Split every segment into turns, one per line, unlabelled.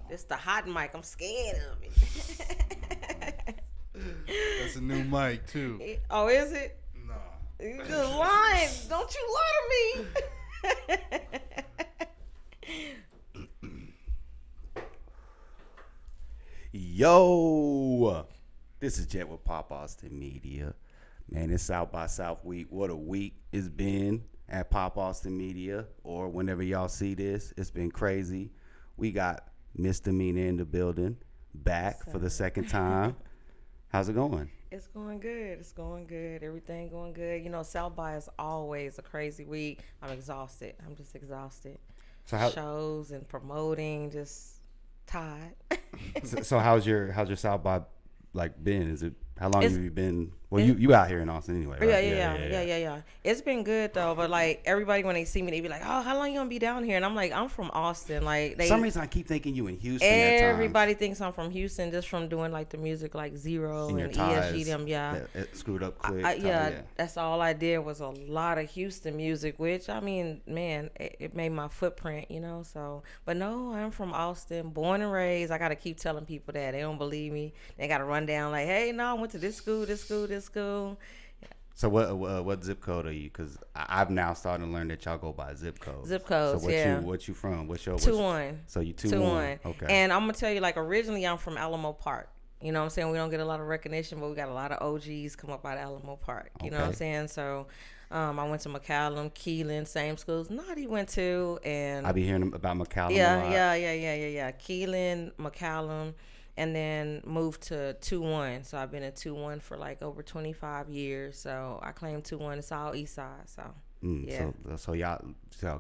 It's the hot mic. I'm scared of it.
That's a new mic too.
Oh, is it?
Nah.
You just lying. Don't you lie to me.
Yo, this is Jet with Pop Austin Media. Man, it's South by South week. What a week it's been at Pop Austin Media, or whenever y'all see this. It's been crazy. We got MSDEMEANOR in the building, back for the second time. How's it going?
It's going good. It's going good. Everything going good. You know, South by is always a crazy week. I'm exhausted. I'm just exhausted. So shows and promoting, just tired.
so how's your South by been? Is it how long have you been? Well, you out here in Austin anyway, right?
Yeah. It's been good though, but like everybody when they see me, they be like, "Oh, how long you gonna be down here?" And I'm like, "I'm from Austin." Like
for some reason I keep thinking you in Houston.
Everybody thinks I'm from Houston just from doing like the music like Zero and ESG them. Yeah,
it screwed up quick.
That's all I did was a lot of Houston music, which I mean, man, it made my footprint, you know. So, but no, I'm from Austin, born and raised. I gotta keep telling people that they don't believe me. They gotta run down like, "Hey, no, I went to this school."
So what zip code are you? Because I've now started to learn that y'all go by zip codes.
Zip codes,
so what you from? What's your
2-1?
So you 2-1. Okay.
And I'm gonna tell you, like originally I'm from Alamo Park. You know what I'm saying? We don't get a lot of recognition, but we got a lot of OGs come up out of Alamo Park. You know what I'm saying? So I went to McCallum, Keelan, same schools. Notti went to, and
I be hearing about McCallum.
Yeah. Keelan, McCallum. And then moved to 2-1. So I've been at 2-1 for like over 25 years. So I claim 2-1. It's all East Side. So yeah.
So y'all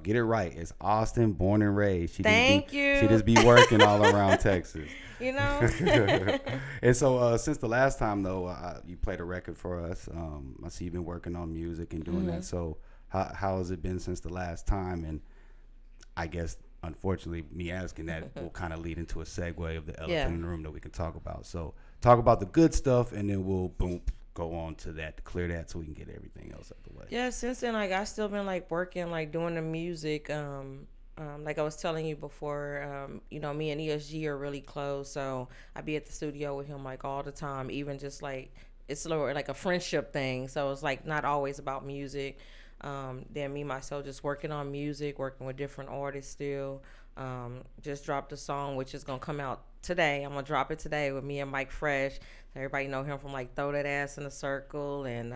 get it right. It's Austin, born and raised.
Thank you.
She just be working all around Texas.
You know.
And so since the last time though, you played a record for us. I see you've been working on music and doing that. So how has it been since the last time? And I guess, unfortunately, me asking that will kind of lead into a segue of the elephant in the room that we can talk about. So talk about the good stuff, and then we'll go on to that to clear that so we can get everything else out the way.
Yeah, since then, like I still been like working, like doing the music. Like I was telling you before, you know, me and ESG are really close, so I be at the studio with him like all the time. Even just like it's like a friendship thing, so it's like not always about music. Then me myself just working on music, working with different artists still. Just dropped a song which is gonna come out today. I'm gonna drop it today with me and Mike Fresh. Everybody know him from like Throw That Ass in a Circle and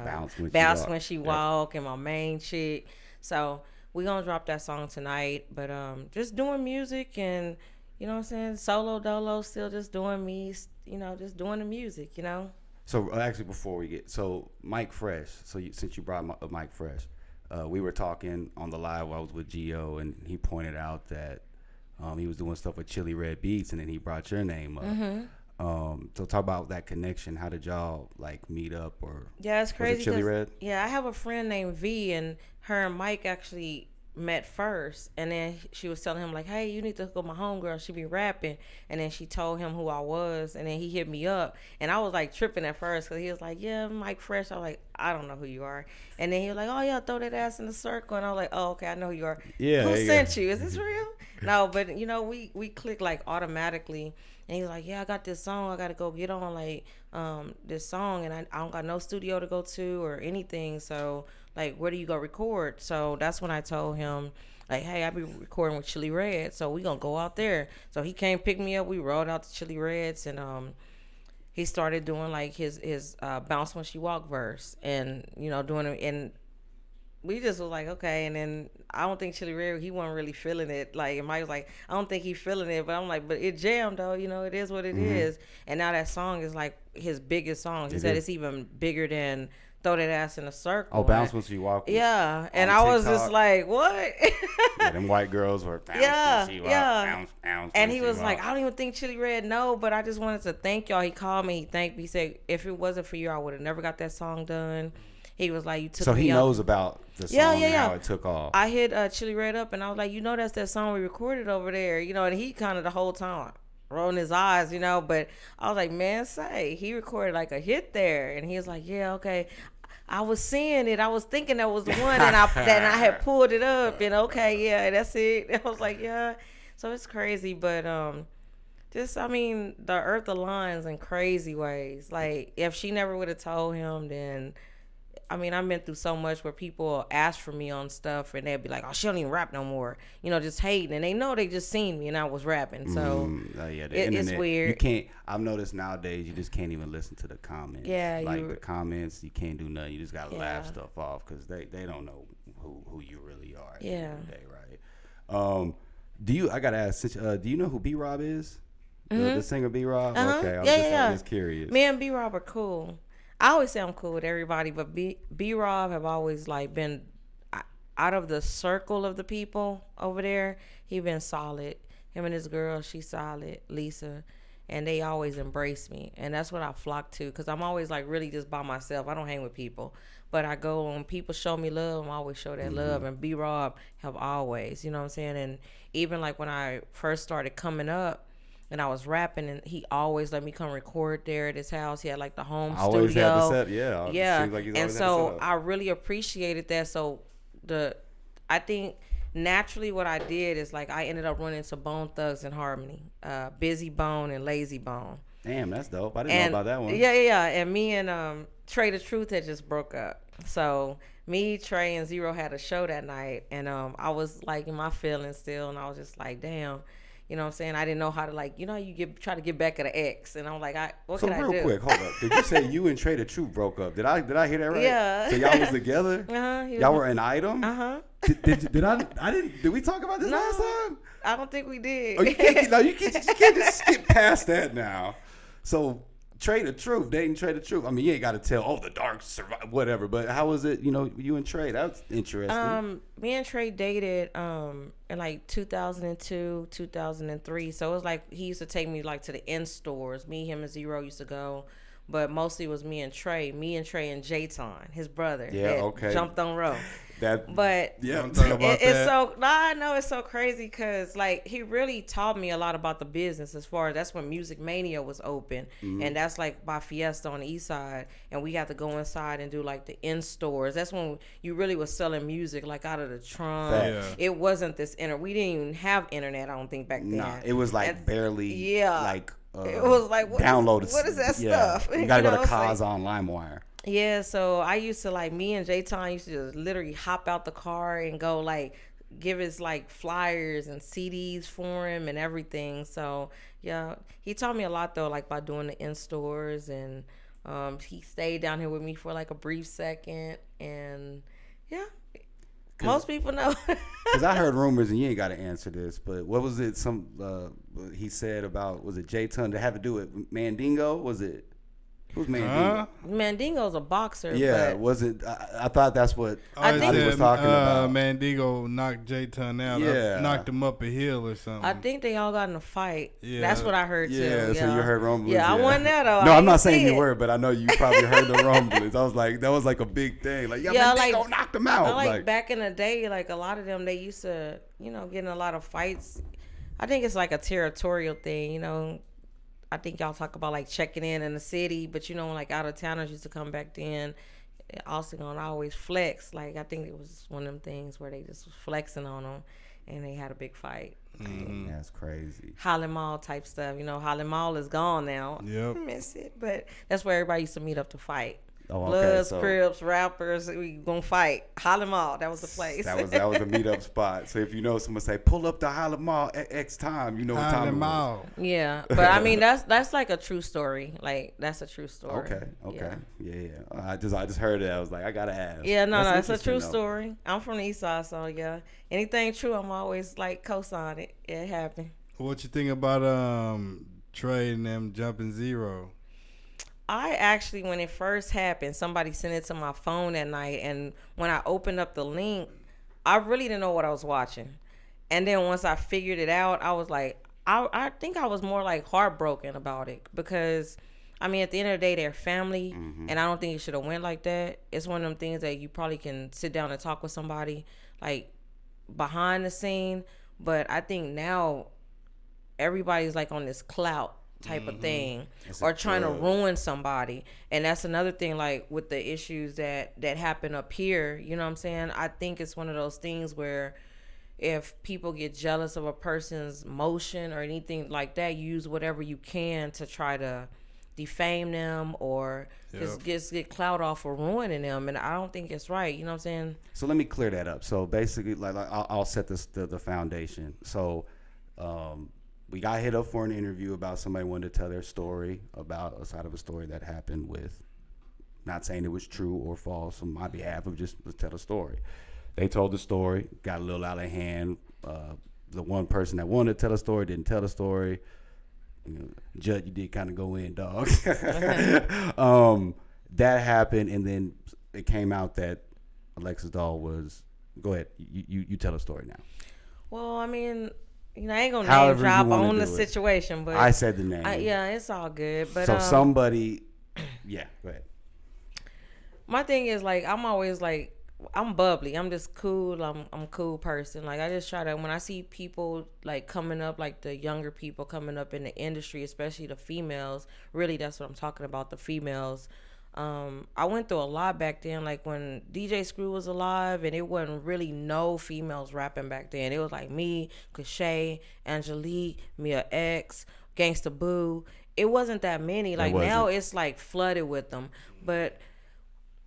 Bounce When She Walk and my main chick. So we gonna drop that song tonight. But just doing music and you know what I'm saying, solo dolo, still just doing me, you know, just doing the music, you know.
So actually before we get Mike Fresh, since you brought up Mike Fresh, we were talking on the live while I was with Gio, and he pointed out that he was doing stuff with Chili Red Beats, and then he brought your name up. So talk about that connection. How did y'all like meet up? Or
yeah, it's crazy.
Was it Chili Red?
Yeah, I have a friend named V, and her and Mike actually met first, and then she was telling him like, "Hey, you need to hook up my homegirl. She be rapping." And then she told him who I was, and then he hit me up, and I was like tripping at first because he was like, "Yeah, Mike Fresh." I was like, "I don't know who you are," and then he was like, "Oh yeah, Throw That Ass in the Circle," and I was like, "Oh okay, I know who you are."
Yeah.
Who sent you? Is this real? No, but you know we clicked like automatically, and he was like, "Yeah, I got this song. I got to go get on like this song, and I don't got no studio to go to or anything, so." Like, where do you go record? So that's when I told him, like, hey, I be recording with Chili Red, so we gonna go out there. So he came pick me up. We rode out to Chili Red's, and he started doing like his Bounce When She Walk verse, and you know doing it, and we just was like, okay. And then I don't think Chili Red, he wasn't really feeling it. Like, and Mike was like, I don't think he feeling it, but I'm like, but it jammed though. You know, it is what it is. And now that song is like his biggest song. He said it's even bigger than Throw That Ass in a Circle.
Oh, Bounce When She Walk.
Yeah, and I was just like, what?
Yeah, them white girls were bounce when she walk, bounce.
And he was like, I don't even think Chili Red know, but I just wanted to thank y'all. He called me, he thanked me, he said, if it wasn't for you, I would have never got that song done. He was like, you took
so
me
he
out.
knows about the song and how it took off.
I hit Chili Red up, and I was like, you know, that's that song we recorded over there, you know, and he kind of the whole time rolling his eyes, you know, but I was like, man, he recorded like a hit there, and he was like, yeah, okay. I was seeing it. I was thinking that was the one, and I had pulled it up, and okay, yeah, that's it. I was like, yeah. So it's crazy, but just I mean, the earth aligns in crazy ways. Like if she never would have told him, then I mean, I've been through so much where people ask for me on stuff and they'd be like, "Oh, she don't even rap no more," just hating, and they know they just seen me and I was rapping. So
yeah, the
it's
internet,
weird.
You can't. I've noticed nowadays you just can't even listen to the comments.
Yeah,
like the comments, you can't do nothing. You just gotta laugh
Yeah.
stuff off because they don't know who you really are. At the
Yeah.
end of the day, right? Do you? I gotta ask. Do you know who B Rob is? The singer B Rob.
Uh-huh.
Okay, I was just curious.
Me and B Rob are cool. I always say I'm cool with everybody, but B Rob have always like been out of the circle of the people over there. He been solid. Him and his girl, she's solid, Lisa, and they always embrace me, and that's what I flock to because I'm always like really just by myself. I don't hang with people, but I go when people show me love. I'm always show that love, and B Rob have always, you know what I'm saying, and even like when I first started coming up. And I was rapping, and he always let me come record there at his house. He had like the home studio.
Always had the set,
yeah.
Seems like he's
and
always
so
had the
I really appreciated that. So I think naturally what I did is like I ended up running into Bone Thugs and Harmony, Busy Bone and Lazy Bone.
Damn, that's dope. I didn't know about that one.
Yeah. And me and Trey the Truth had just broke up. So me, Trae, and Zero had a show that night, and I was like in my feelings still, and I was just like, damn. You know what I'm saying? I didn't know how to try to get back at an ex, and I'm like, what can I do?
So real quick, hold up. Did you say you and Trey the Truth broke up? Did I hear that right?
Yeah.
So y'all was together? Y'all were an item? Did we talk about this last time?
I don't think we did.
Oh, you can't just skip past that now. So Trey the Truth, dating Trey the Truth. I mean, you ain't got to tell, the dark survive, whatever. But how was it, you and Trey? That's interesting.
Me and Trey dated in like 2002, 2003. So it was like he used to take me like to the in stores. Me, him, and Zero used to go. But mostly it was me and Trey and J-Ton, his brother.
Yeah, okay.
Jumped on row.
But yeah, I'm talking about
it's so I know it's so crazy because like he really taught me a lot about the business as far as that's when Music Mania was open, and that's like by Fiesta on the east side, and we had to go inside and do like the in stores. That's when you really was selling music like out of the trunk.
Yeah.
It wasn't this we didn't even have internet, I don't think, back then.
Nah, it was like barely like
it was like
downloaded.
What is that stuff?
You gotta go to Kaz on LimeWire.
Yeah, so I used to like me and J-Ton used to just literally hop out the car and go like give his like flyers and CDs for him and everything. So yeah, he taught me a lot though, like by doing the in stores, and he stayed down here with me for like a brief second, and yeah. Most people know.
Because I heard rumors, and you ain't got to answer this, but what was it? He said about, was it J-Ton to have to do with Mandingo? Was it? Who's Mandingo?
Mandingo's a boxer.
Yeah,
but
was it? I thought that's what
I
was talking about.
Mandingo knocked J-Ton out.
Yeah.
Knocked him up a hill or something.
I think they all got in a fight.
Yeah.
That's what I heard too.
Yeah, so you heard rumblings.
Yeah, I wasn't there though.
No, I'm not saying you were, but I know you probably heard the rumblings. I was like, that was like a big thing. Like, Mandingo knocked him out.
Like back in the day, like a lot of them, they used to, get in a lot of fights. I think it's like a territorial thing, I think y'all talk about like checking in the city, but like out of towners used to come back then. Also gonna always flex. Like I think it was one of them things where they just was flexing on them, and they had a big fight.
Mm-hmm. That's crazy.
Holland Mall type stuff. Holland Mall is gone now.
Yep.
I miss it, but that's where everybody used to meet up to fight.
Oh, okay.
Bloods,
So
Crips, rappers, we gonna fight. Holland Mall, that was the place.
that was a meetup spot. So if someone say pull up to Holland Mall at X time, you know what time
Holland
it was.
Mall.
Yeah, but I mean that's like a true story. Like that's a true story.
Okay. Yeah. I just heard it. I was like, I gotta ask.
Yeah, no, it's a true
though.
story. I'm from the east side, so yeah, anything true, I'm always like co-sign it. It happened.
What you think about Trey and them jumping Zero?
I actually, when it first happened, somebody sent it to my phone that night, and when I opened up the link, I really didn't know what I was watching. And then once I figured it out, I was like, I think I was more like heartbroken about it because, I mean, at the end of the day, they're family, and I don't think it should have went like that. It's one of them things that you probably can sit down and talk with somebody like behind the scene, but I think now everybody's like on this clout type of thing, or trying to ruin somebody. And that's another thing, like with the issues that happen up here, you know what I'm saying? I think it's one of those things where if people get jealous of a person's motion or anything like that, you use whatever you can to try to defame them or just get clout off or ruining them. And I don't think it's right. You know what I'm saying?
So let me clear that up. So basically, like I'll set the foundation. So we got hit up for an interview about somebody wanted to tell their story about a side of a story that happened with, not saying it was true or false on my behalf, of just let's tell a story. They told the story, got a little out of hand. The one person that wanted to tell a story didn't tell the story. You know, Judd, you did kind of go in, dog. That happened, and then it came out that Alexis Doll was. Go ahead, you tell a story now.
Well, I mean, you know, I ain't gonna
However
name drop
you wanna
on the
do it.
situation, but
I said the name.
yeah, it's all good. But
so somebody, yeah, go ahead.
My thing is like I'm always like I'm bubbly. I'm just cool. I'm a cool person. Like I just try to when I see people like coming up, like the younger people coming up in the industry, especially the females. Really, that's what I'm talking about. The females. I went through a lot back then, like when DJ Screw was alive, and it wasn't really no females rapping back then. It was like me, Cliche, Angelique, Mia X, Gangsta Boo. It wasn't that many. Like now, it's like flooded with them. But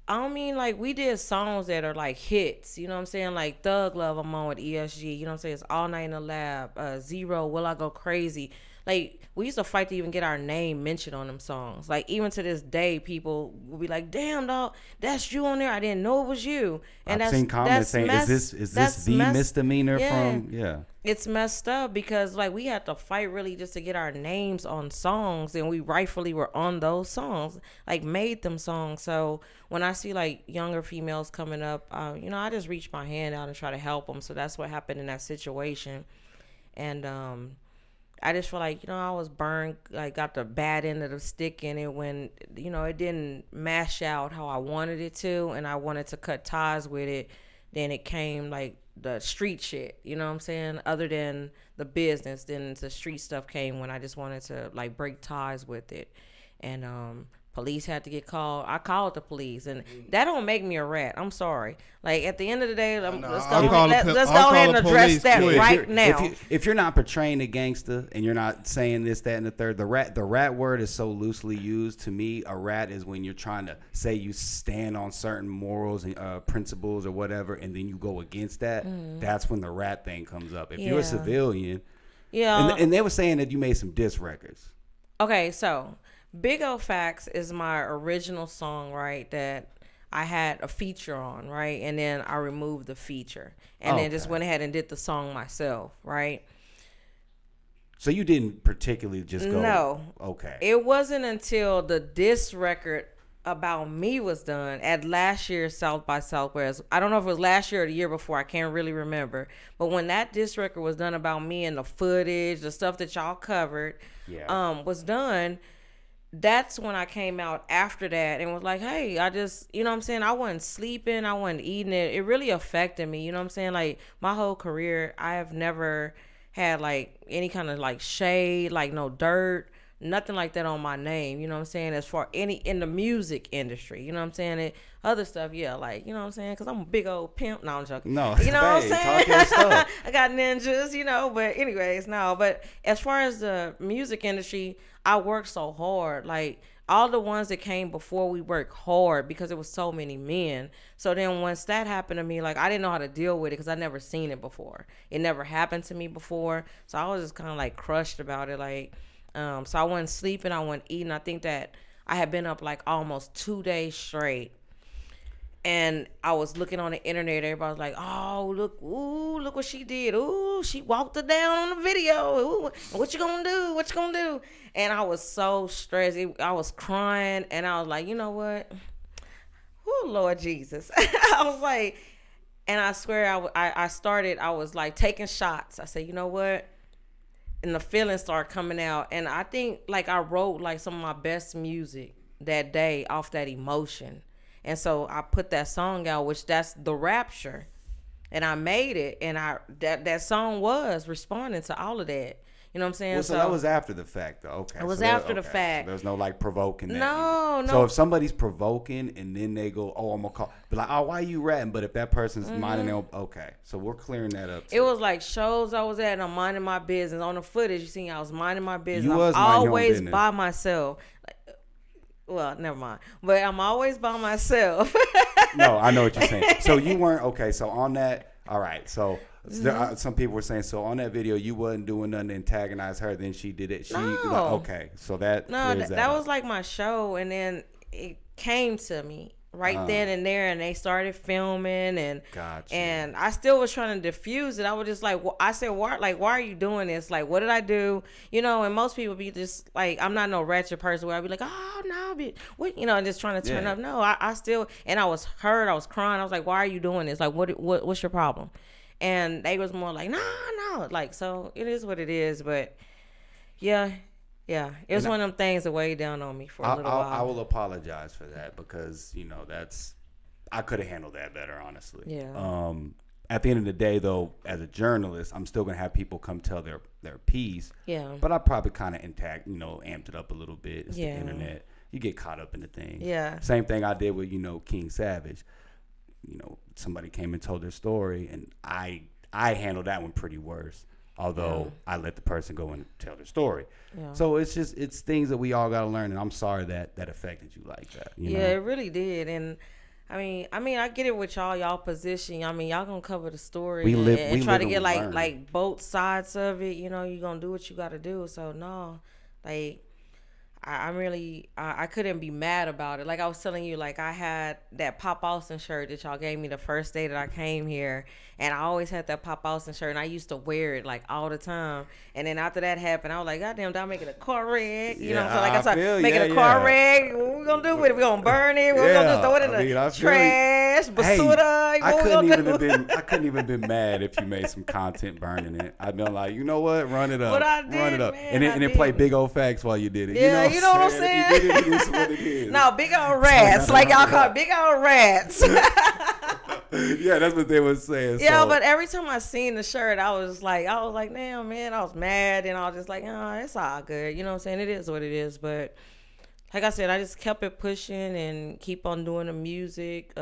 I don't mean like we did songs that are like hits, you know what I'm saying? Like Thug Love, I'm on with ESG, you know what I'm saying? It's All Night in the Lab, Zero, Will I Go Crazy? Like we used to fight to even get our name mentioned on them songs. Like even to this day, people will be like, "Damn, dog, that's you on there. I didn't know it was you." And
I've seen comments saying, "Is this the misdemeanor from?" Yeah,
it's messed up because like we had to fight really just to get our names on songs, and we rightfully were on those songs, like made them songs. So when I see like younger females coming up, you know, I just reach my hand out and try to help them. So that's what happened in that situation, and I just feel like, you know, I was burned, like got the bad end of the stick in it when, you know, it didn't mash out how I wanted it to, and I wanted to cut ties with it. Then it came like the street shit, you know what I'm saying? Other than the business, then the street stuff came when I just wanted to like break ties with it. And police had to get called. I called the police, and that don't make me a rat. I'm sorry. Like at the end of the day, let's go ahead and address that right now.
If you're not portraying a gangster and you're not saying this, that, and the third, the rat word is so loosely used. To me, a rat is when you're trying to say you stand on certain morals and principles or whatever, and then you go against that. That's when the rat thing comes up. If you're a civilian, and they were saying that you made some diss records.
Okay, so Big O Facts is my original song, right, that I had a feature on, right? And then I removed the feature and then just went ahead and did the song myself, right?
So you didn't particularly just go...
No.
Okay.
It wasn't until the diss record about me was done at last year's South by Southwest. I don't know if it was last year or the year before. I can't really remember. But when that diss record was done about me and the footage, the stuff that y'all covered, was done... That's when I came out after that and was like, hey, I just, you know what I'm saying? I wasn't sleeping. I wasn't eating it. It really affected me. You know what I'm saying? Like my whole career, I have never had like any kind of like shade, like no dirt, nothing like that on my name. You know what I'm saying? As far in the music industry, you know what I'm saying? Other stuff, yeah, like, you know what I'm saying? Because I'm a big old pimp. No, I'm joking.
No,
you know what I'm saying?
Talk your stuff.
I got ninjas, you know, but anyways, no. But as far as the music industry, I worked so hard. Like all the ones that came before, we worked hard because it was so many men. So then once that happened to me, like I didn't know how to deal with it because I never seen it before. It never happened to me before. So I was just kind of like crushed about it. Like, so I wasn't sleeping, I wasn't eating. I think that I had been up like almost 2 days straight. And I was looking on the internet. Everybody was like, "Oh, look what she did. Ooh, she walked her down on the video. Ooh, what you gonna do? What you gonna do?" And I was so stressed. I was crying, and I was like, "You know what? Oh, Lord Jesus!" I was like, and I swear, I was like taking shots. I said, "You know what?" And the feelings started coming out, and I think like I wrote like some of my best music that day off that emotion. And so I put that song out, which that's The Rapture. And I made it. And that song was responding to all of that. You know You know what I'm saying?
Well, so that was after the fact, though. Okay.
It was
so
after the
okay.
fact.
So there's no like provoking that.
No,
So if somebody's provoking and then they go, "Oh, I'm gonna call," be like, "Oh, why you ratting?" But if that person's minding their own, okay. So we're clearing that up.
It was like shows I was at and I'm minding my business. On the footage, you see, I was minding my business.
You
I'm
was minding your own
always
business.
by myself. Well, never mind. But I'm always by myself.
No, I know what you're saying. So you weren't okay. So on that, all right. So some people were saying, so on that video, you wasn't doing nothing to antagonize her. Then she did it.
No.
Okay. So that
that was like my show, and then it came to me right then and there, and they started filming, and
Gotcha.
and I still was trying to diffuse it. I was just like, I said, why are you doing this? Like, what did I do? You know, and most people be just like, I'm not no ratchet person where I'd be like, oh no, what, you know, just trying to turn up. No, I still, and I was hurt, I was crying. I was like, why are you doing this? Like, what's your problem? And they was more like, no, like, so it is what it is. But yeah, it was one of them things that weighed down on me for a little while.
I will apologize for that because, you know, I could have handled that better, honestly.
Yeah.
At the end of the day, though, as a journalist, I'm still gonna have people come tell their piece.
Yeah.
But I probably kind of amped it up a little bit. It's the internet. You get caught up in the thing.
Yeah.
Same thing I did with, King Savage. Somebody came and told their story, and I handled that one pretty worse. Although I let the person go and tell their story. Yeah. So it's things that we all got to learn, and I'm sorry that affected you like that. You know?
It really did. And I mean, I get it with y'all position. I mean, y'all gonna cover the story and try to get like both sides of it. You know, you gonna do what you got to do. So no, like I couldn't be mad about it. Like I was telling you, like I had that Pop Austin shirt that y'all gave me the first day that I came here, and I always had that Pop Austin shirt, and I used to wear it like all the time. And then after that happened, I was like, God damn, did I make it a car wreck? You know, so like I started making a car wreck. What we gonna do with it? We gonna burn it? What we gonna do? Throw it in the trash? Basuda?
I couldn't even been mad if you made some content burning it. I'd been like, you know what? Run it up.
But I did,
run it up.
Man,
and then play big old facts while you did it.
Yeah, you know what I'm saying?
If you did it is what it is.
No, big old rats. Like y'all call it big old rats.
Yeah, that's what they were saying.
Yeah, but every time I seen the shirt, I was like, damn, man, I was mad, and I was just like, oh, it's all good. You know what I'm saying? It is what it is. But like I said, I just kept it pushing and keep on doing the music.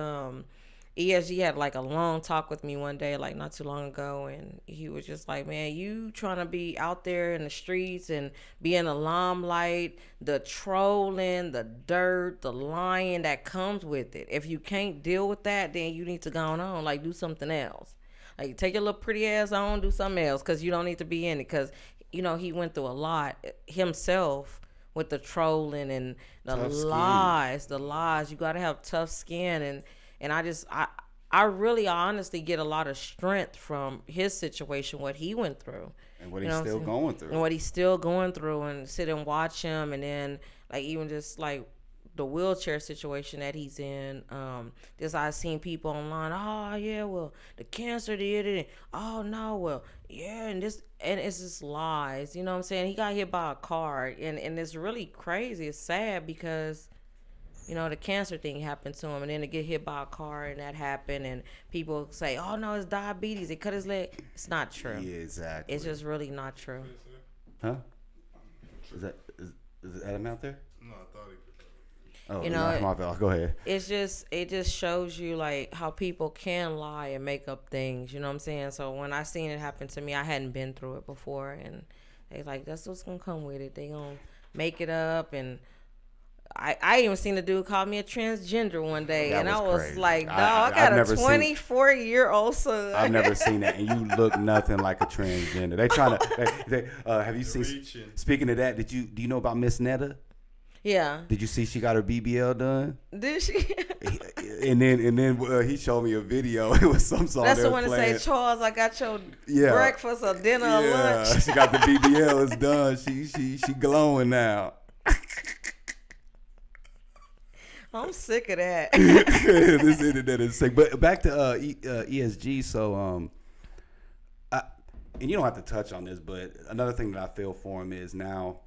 ESG had like a long talk with me one day, like not too long ago, and he was just like, man, you trying to be out there in the streets and be in the limelight, the trolling, the dirt, the lying that comes with it. If you can't deal with that, then you need to go on, like do something else. Like take your little pretty ass on, do something else, because you don't need to be in it. Because, he went through a lot himself with the trolling and the lies. You got to have tough skin. And I really honestly get a lot of strength from his situation, what he went through.
And what he's still going through.
And what he's still going through, and sit and watch him. And then like even just like the wheelchair situation that he's in. Just I've seen people online, oh yeah, well the cancer did it. Oh no, well yeah, and it's just lies. You know what I'm saying? He got hit by a car, and it's really crazy. It's sad because the cancer thing happened to him, and then to get hit by a car and that happened, and people say, oh no, it's diabetes, it cut his leg. It's not true.
Yeah, exactly.
It's just really not true.
Huh? Is Adam out there?
No, I thought he
Oh, go ahead.
It just shows you like how people can lie and make up things. You know what I'm saying? So when I seen it happen to me, I hadn't been through it before, and they like, that's what's gonna come with it. They gonna make it up. And I even seen a dude call me a transgender one day, and I was crazy. Like, no, I got a 24-year-old son.
I've never seen that, and you look nothing like a transgender. They trying to. Have you seen?
Reaching.
Speaking of that, do you know about Miss Netta?
Yeah.
Did you see she got her BBL done?
Did she?
and then he showed me a video. It was some song.
That's the one that say, Charles, I got your breakfast or dinner or lunch.
She got the BBL. It's done. She glowing now.
I'm sick of that.
This internet is sick. But back to ESG. So, and you don't have to touch on this, but another thing that I feel for him is now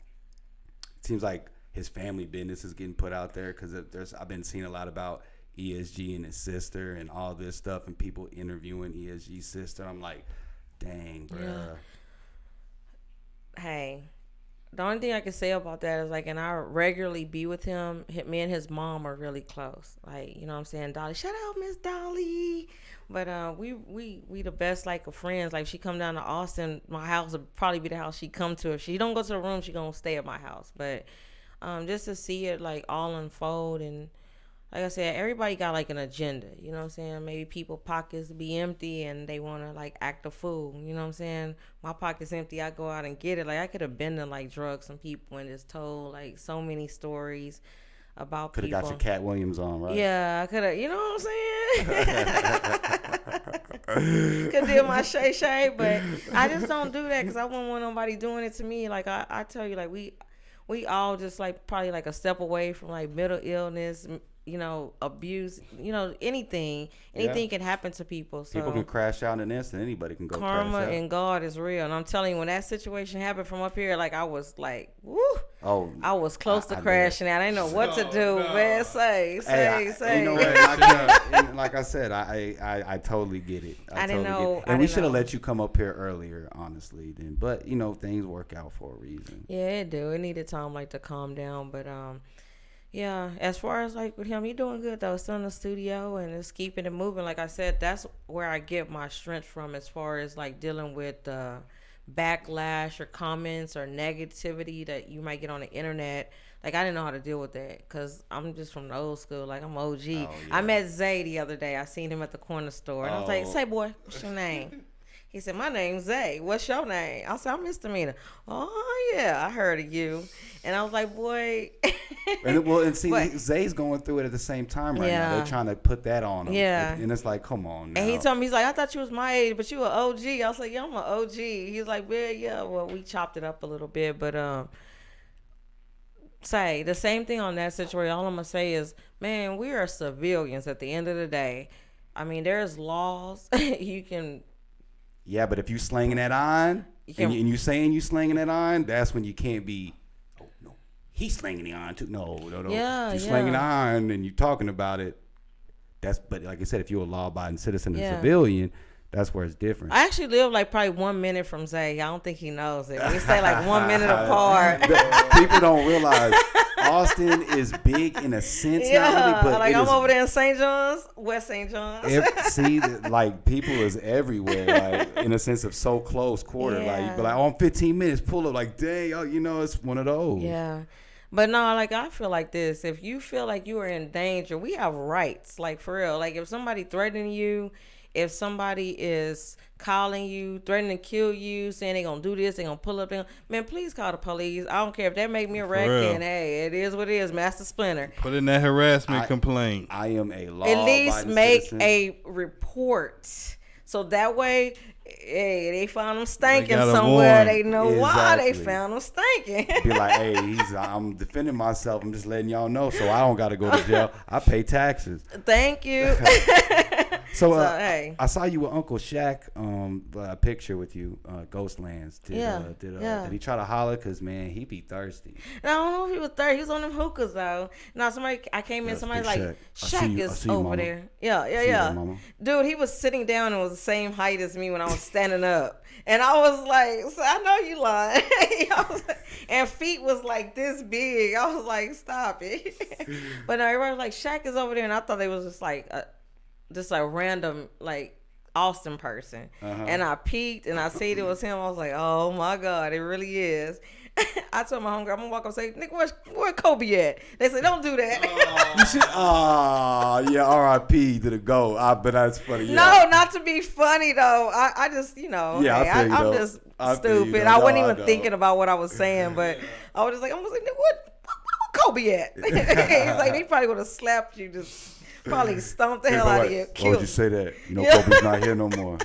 it seems like his family business is getting put out there, because I've been seeing a lot about ESG and his sister and all this stuff, and people interviewing ESG's sister. I'm like, dang, bro.
Hey, the only thing I can say about that is like, and I regularly be with him. Me and his mom are really close. Like, you know what I'm saying? Dolly, shout out Miss Dolly. But we the best like of friends. Like she come down to Austin, my house would probably be the house she come to. If she don't go to the room, she gonna stay at my house. But just to see it like all unfold, and like I said, everybody got like an agenda. You know what I'm saying? Maybe people pockets be empty and they want to like act a fool. You know what I'm saying? My pocket's empty. I go out and get it. Like I could have been to like drug some people and just told like so many stories about
Could have
people.
got your Cat Williams on, right?
Yeah, I could have. You know what I'm saying? Could do my shay, but I just don't do that because I wouldn't want nobody doing it to me. Like I tell you, like we all just like probably like a step away from like mental illness, you know, abuse, you know, anything can happen to people. So
People can crash out in an instant. Anybody can go
karma
crash out.
and God is real. And I'm telling you, when that situation happened from up here, like I was like, woo.
Oh,
I was close to crashing out. I didn't know what to do,
No.
man. Say.
You know what? And like I said, I totally get it.
I didn't
totally
know-
get it.
I
And we
didn't
should have
know.
let you come up here earlier, honestly. Then, but you know, things work out for a reason.
Yeah, it do. It needed time like to calm down, but yeah. As far as like with him, he doing good though. Still in the studio and it's keeping it moving. Like I said, that's where I get my strength from as far as like dealing with backlash or comments or negativity that you might get on the internet. Like I didn't know how to deal with that because I'm just from the old school. Like I'm OG.
Yeah.
I met Zay the other day. I seen him at the corner store and I was like, "Say boy, what's your name?" He said, "My name's Zay. What's your name?" I said, "I'm Misdemeanor." "Oh yeah, I heard of you." And I was like, "Boy."
And see,
But-
Zay's going through it at the same time right now.
Yeah.
They're trying to put that on him.
Yeah.
And it's like, come on now.
And he told me, he's like, "I thought you was my age, but you were OG." I was like, "Yeah, I'm an OG." He's like, yeah, well, we chopped it up a little bit, but say the same thing on that situation. All I'm gonna say is, man, we are civilians at the end of the day. I mean, there's laws. You can.
Yeah, but if you slanging that on,
can-
and you saying you slanging that on, that's when you can't be, oh, no, he's slanging the on too. No.
Yeah,
If you slanging
yeah.
on and you talking about it, but like I said, if you're a law-abiding citizen and
Yeah.
civilian, that's where it's different.
I actually live like probably 1 minute from Zay. I don't think he knows it. We stay like 1 minute apart.
People don't realize Austin is big in a sense, not really, but
like
it
I'm
is
over there in St. John's, West St. John's.
see, like people is everywhere, like in a sense of so close quarter. Like you be like, oh, 15 minutes, pull up, like, dang, oh, you know, it's one of those.
Yeah. But no, like I feel like this. If you feel like you are in danger, we have rights. Like for real. Like if somebody threatening you, if somebody is calling you, threatening to kill you, saying they gonna do this, they gonna pull up, man, please call the police. I don't care if that make me a wreck,
real.
then hey, it is what it is, Master Splinter.
Put in that harassment complaint.
I am a law.
At least make a report. So that way, hey, they found them stinking
got a
somewhere.
warrant.
They know why they
Exactly.
found them stinking.
Be like, hey, I'm defending myself. I'm just letting y'all know, so I don't got to go to jail. I pay taxes.
Thank you.
So,
hey.
I saw you with Uncle Shaq, a picture with you, Ghostlands. Did he try to holler? Cause man, he be thirsty.
I don't know if he was 30. He was on them hookahs though. Now I came in.
That's
Somebody
big
like
Shaq. I see
Shaq
you- I
is
see you,
over
mama.
there. Yeah,
See you there, mama.
Dude, he was sitting down and was the same height as me when I was standing up, and I was like, so I know you lying. I was like, and feet was like this big. I was like, stop it. But no, everybody was like, Shaq is over there, and I thought they was just like a random like Austin person. And I peeked and I seen it was him. I was like, oh my God, it really is. I told my homegirl, I'm gonna walk up and say, "Nigga, where Kobe at?" They said, "Don't do that."
You should. Yeah. R.I.P. to the GOAT. But that's funny. Yeah.
No, not to be funny though. I just, you know,
Yeah,
hey,
I feel you,
I'm
though.
just
I feel you,
stupid.
though.
I wasn't
No, I
even
know.
thinking about what I was saying, but I was just like, nigga, where Kobe at? He's like, they probably would have slapped you, just probably stomped the hell out of you,
Why would
killed
you say that? You know,
Yeah.
Kobe's not here no more.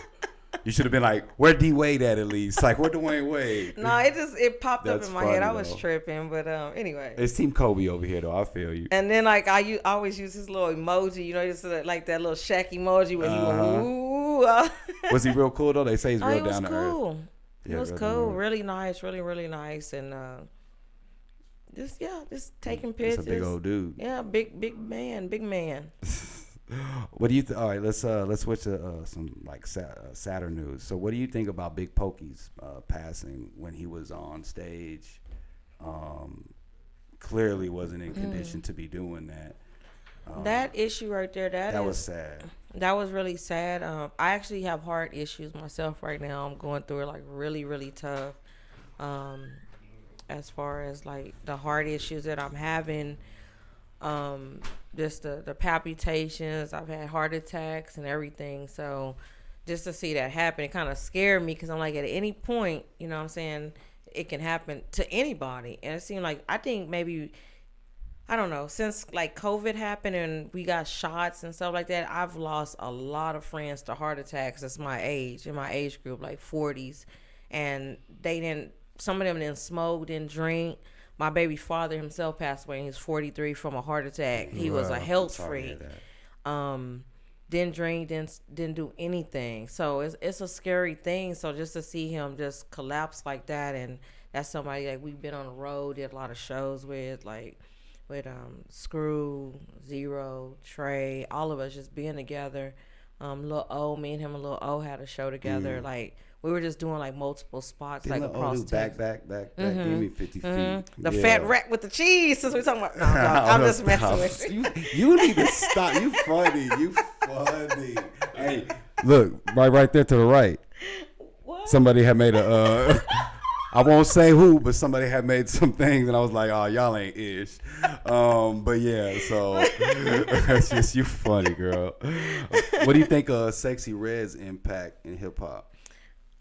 You should have been like, where D Wade at least? Like, where Dwayne Wade?
No, it popped up
That's
in my head.
funny,
I was
though.
tripping, but anyway.
It's Team Kobe over here, though. I feel you.
And then like I always use his little emoji, you know, just like that little Shaq emoji where he went, ooh.
Was he real cool though? They say he's
Oh,
real
he was
down to earth.
cool.
Yeah,
It was
real down to
cool,
earth.
really nice, really nice, and just taking
It's
pictures.
a big old dude.
Yeah, big man.
What do you? All right, let's switch to some like sadder news. So, what do you think about Big Pokey's passing when he was on stage? Clearly wasn't in condition to be doing that.
That issue right there,
that was sad.
That was really sad. I actually have heart issues myself right now. I'm going through it like really, really tough. As far as like the heart issues that I'm having, just the palpitations, I've had heart attacks and everything. So just to see that happen, it kind of scared me because I'm like, at any point, you know what I'm saying, it can happen to anybody. And it seemed like, I think maybe, I don't know, since like COVID happened and we got shots and stuff like that, I've lost a lot of friends to heart attacks. That's my age, in my age group, like 40s. And some of them didn't smoke, didn't drink. My baby father himself passed away. He was 43 from a heart attack. He was a health freak. Didn't drink, didn't do anything. So it's a scary thing. So just to see him just collapse like that, and that's somebody like we've been on the road, did a lot of shows with, like with Screw, Zero, Trae, all of us just being together. Lil O, me and him and Lil O had a show together. Like we were just doing like multiple spots, like across
back. Give me 50 feet.
The fat rat with the cheese. Since we're talking about, no, I'm just messing with you.
You need to stop. You funny. Hey, look right there to the right.
What?
Somebody had made a. I won't say who, but somebody had made some things, and I was like, "Oh, y'all ain't ish." But yeah, so it's just you funny, girl. What do you think of Sexy Red's impact in hip hop?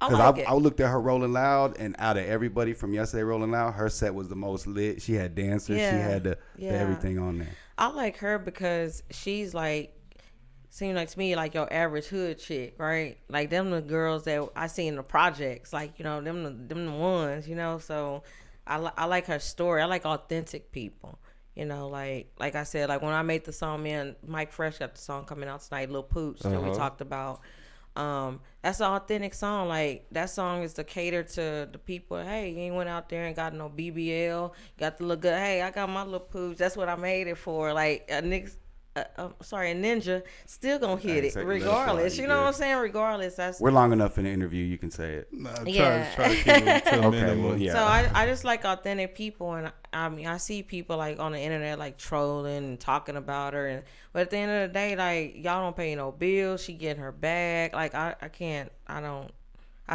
Because I looked at her Rolling Loud, and out of everybody from yesterday Rolling Loud, her set was the most lit. She had dancers, she had the everything on there.
I like her because she's like, seemed like to me like your average hood chick, right? Like them the girls that I see in the projects, like, you know, them the ones, you know. So I like her story. I like authentic people, you know. Like I said, like when I made the song, man, Mike Fresh got the song coming out tonight, Lil Pooch, that we talked about. That's an authentic song. Like that song is to cater to the people. Hey, you ain't went out there and got no BBL, got to look good. Hey, I got my little Pooch. That's what I made it for. Like a nigga. A ninja still gonna hit it regardless. You know what I'm saying? Regardless,
we're long enough in the interview. You can say it.
Try to keep it to a minimum.
Well, yeah.
So I just like authentic people, and I mean I see people like on the internet like trolling and talking about her, but at the end of the day, like y'all don't pay no bills. She getting her bag. Like I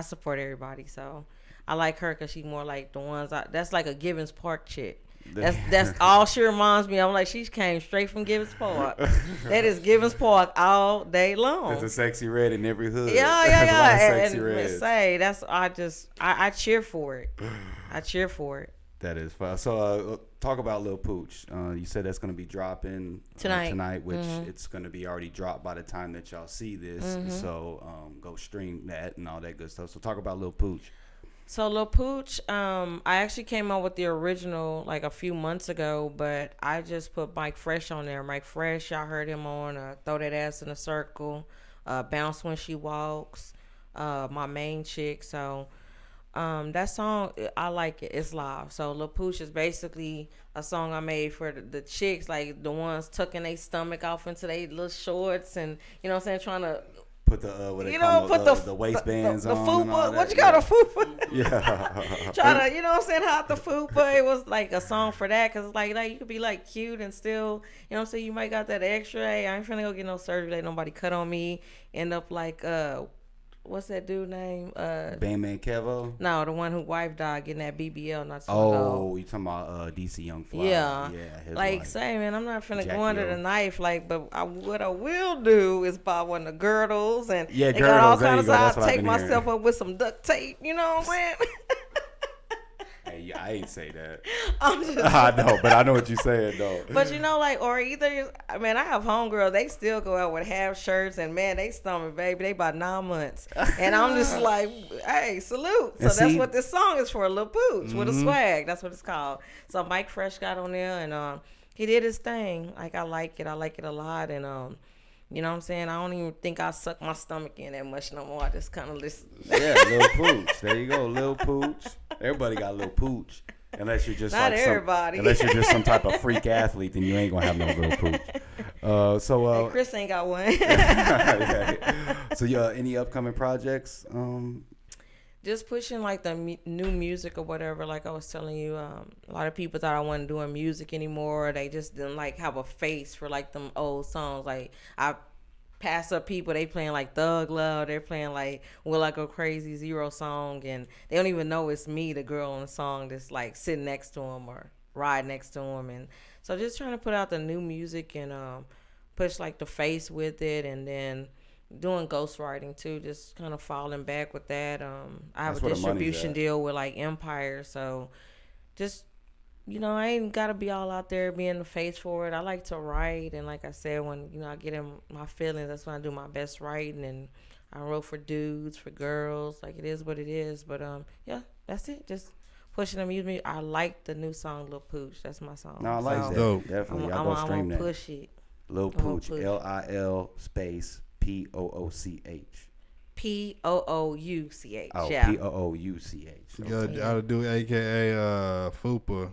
support everybody. So I like her because she's more like the ones. That's like a Givens Park chick. That's all she reminds me of. I'm like, she came straight from Givens Park. That is Givens Park all day long.
There's a Sexy Red in every hood.
Yeah. And say that's I cheer for it. I cheer for it.
That is fun. So talk about Lil Pooch. You said that's going to be dropping tonight, which it's going to be already dropped by the time that y'all see this. So go stream that and all that good stuff. So talk about Lil Pooch.
So Lil Pooch, I actually came out with the original like a few months ago, but I just put Mike Fresh on there. Mike Fresh, y'all heard him on Throw That Ass in a Circle, Bounce When She Walks, my main chick. So that song, I like it. It's live. So Lil Pooch is basically a song I made for the chicks, like the ones tucking their stomach off into their little shorts and, you know what I'm saying, trying to
put the the waistbands
the
on.
fupa. What you got a fupa?
Yeah.
Try to, you know what I'm saying, hide the fupa. It was like a song for that because like you could be like cute and still, you know what I'm saying, you might got that extra. Hey, I ain't finna go get no surgery. Let nobody cut on me. End up like what's that dude name?
Bandman Kevo?
No, the one who wife died getting that BBL not so
long.
ago.
You talking about DC Young Fly?
Yeah. Like
wife.
Say, man, I'm not finna
Jackie
go under
O.
the knife. Like, but what I will do is buy one of the girdles and
they
got all
girdles,
kinds of
that's
stuff.
what I've
Take
been
myself
hearing.
up with some duct tape. You know what I'm saying?
Hey, I ain't say that.
I'm just
I know, but I know what you're saying though.
But you know, like, or either, man, I have homegirls, they still go out with half shirts and man, they stomach, baby, they about 9 months. And I'm just like, hey, salute. So that's what this song is for, Lil Pooch with a swag. That's what it's called. So Mike Fresh got on there and he did his thing. Like, I like it a lot. And you know what I'm saying? I don't even think I suck my stomach in that much no more. I just kind of listen.
Yeah, Lil Pooch. There you go, Lil Pooch. Everybody got Lil Pooch. Unless you're just
Not
like
everybody.
unless you're just some type of freak athlete, then you ain't gonna have no Lil Pooch.
Hey, Chris ain't got one.
So any upcoming projects?
Just pushing like the new music or whatever. Like I was telling you, a lot of people thought I wasn't doing music anymore. They just didn't like have a face for like them old songs. Like I pass up people, they playing like Thug Love, they're playing like Will I Go Crazy, Zero song, and they don't even know it's me, the girl on the song that's like sitting next to them or ride next to them. And so just trying to put out the new music and push like the face with it, and then doing ghostwriting too, just kind of falling back with that. I have a distribution deal with like Empire, so just I ain't gotta be all out there being the face for it. I like to write, and like I said, when I get in my feelings, that's when I do my best writing. And I wrote for dudes, for girls, like it is what it is. But yeah, that's it. Just pushing the music. I like the new song Lil Pooch. That's my song.
No, I like that.
Dope.
Definitely.
I'm
Y'all go stream that.
push it.
Lil Pooch. LIL space POOCH.
POOUCH.
Oh,
yeah.
POOUCH.
You gotta do AKA Fupa.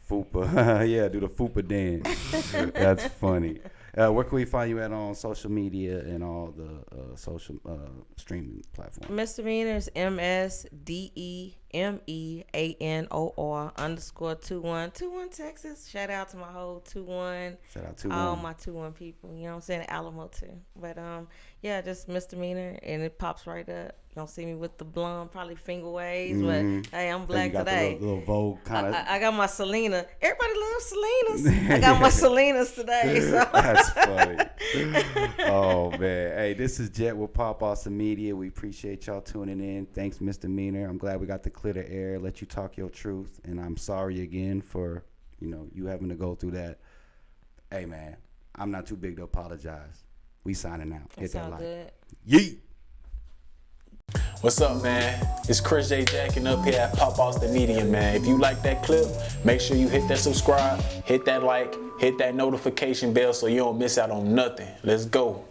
Fupa. Yeah, do the Fupa dance. That's funny. Where can we find you at on social media and all the social streaming platforms?
Misdemeanor is MSDEMEANOR _21 21 Texas. Shout out to my whole 21.
Shout out to
all my 21 people. You know what I'm saying? Alamo too. But yeah, just misdemeanor, and it pops right up. You don't see me with the blonde, probably finger waves, but hey, I'm black today.
The little Vogue kind of.
I got my Selena. Everybody loves Selenas. I got my Selenas today. So.
That's funny. Oh man, hey, this is Jet with Pop Awesome Media. We appreciate y'all tuning in. Thanks, Misdemeanor. I'm glad we got to clear the air, let you talk your truth, and I'm sorry again for you having to go through that. Hey man, I'm not too big to apologize. We signing out. Hit that like. Yeet.
What's up, man? It's Chris J. Jacking up here at Pop Austin Media, man. If you like that clip, make sure you hit that subscribe, hit that like, hit that notification bell so you don't miss out on nothing. Let's go.